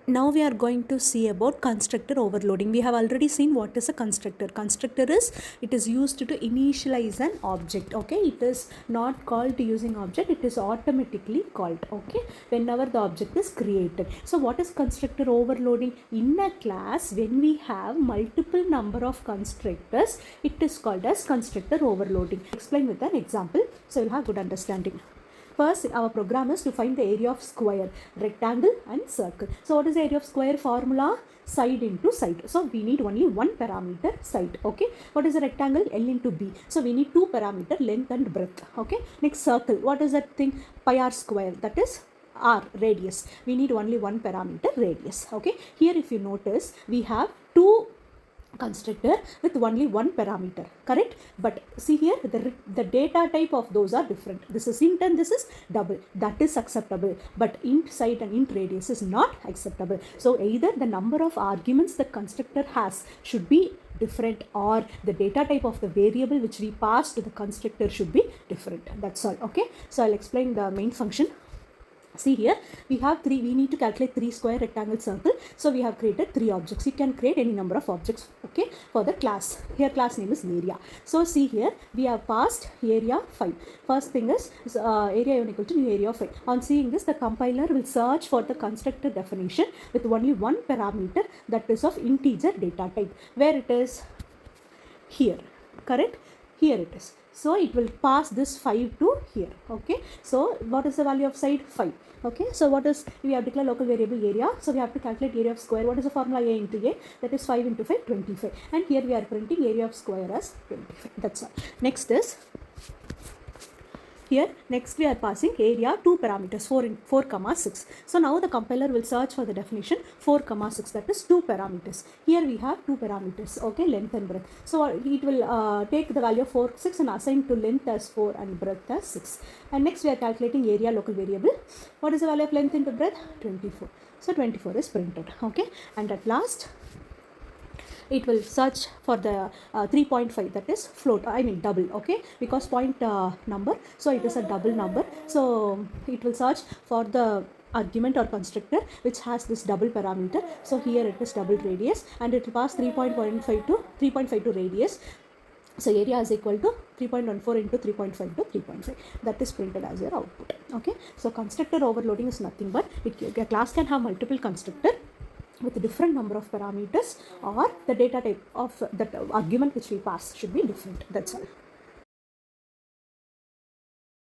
Now we are going to see about constructor overloading. We have already seen what is a constructor. Constructor is, it is used to initialize an object. Okay, it is not called using object, it is automatically called, okay, whenever the object is created. So what is constructor overloading? In a class, when we have multiple number of constructors, it is called as constructor overloading. Explain with an example so you'll have good understanding. First, our program is to find the area of square, rectangle and circle. So what is the area of square formula? Side into side. So we need only one parameter, side. Okay. What is a rectangle? L into B. So we need two parameter, length and breadth. Okay. Next, circle. What is that thing? Pi r square. That is r, radius. We need only one parameter, radius. Okay. Here if you notice, we have two constructor with only one parameter, correct? But see here, the data type of those are different. This is int and this is double. That is acceptable, but int side and int radius is not acceptable. So either the number of arguments the constructor has should be different, or the data type of the variable which we pass to the constructor should be different. That's all. Okay, so I'll explain the main function. See here, we need to calculate 3 square, rectangle, circle. So we have created 3 objects. You can create any number of objects, okay, for the class. Here class name is area. So see here, we have passed area 5. First thing is area equal to new area of 5. On seeing this, the compiler will search for the constructor definition with only one parameter, that is of integer data type. Where it is? Here, correct? Here it is. So it will pass this 5 to here. Okay. So what is the value of side? 5. Okay. So what is, we have declared local variable area. So we have to calculate area of square. What is the formula? A into A. That is 5 into 5, 25. And here we are printing area of square as 25. That's all. Next is, here next we are passing area, two parameters, 4 comma 6. So now the compiler will search for the definition 4 comma 6, that is 2 parameters. Here we have 2 parameters, okay, length and breadth. So it will take the value of 4, 6 and assign to length as 4 and breadth as 6. And next we are calculating area local variable. What is the value of length into breadth? 24. So 24 is printed, okay. And at last, it will search for the 3.5, that is float, double, okay, because point number, so it is a double number. So it will search for the argument or constructor which has this double parameter. So here it is double radius, and it will pass 3.5 to radius. So area is equal to 3.14 into 3.5 to 3.5. That is printed as your output. Okay. So constructor overloading is nothing but a class can have multiple constructor with a different number of parameters, or the data type of that argument which we pass should be different. That's all.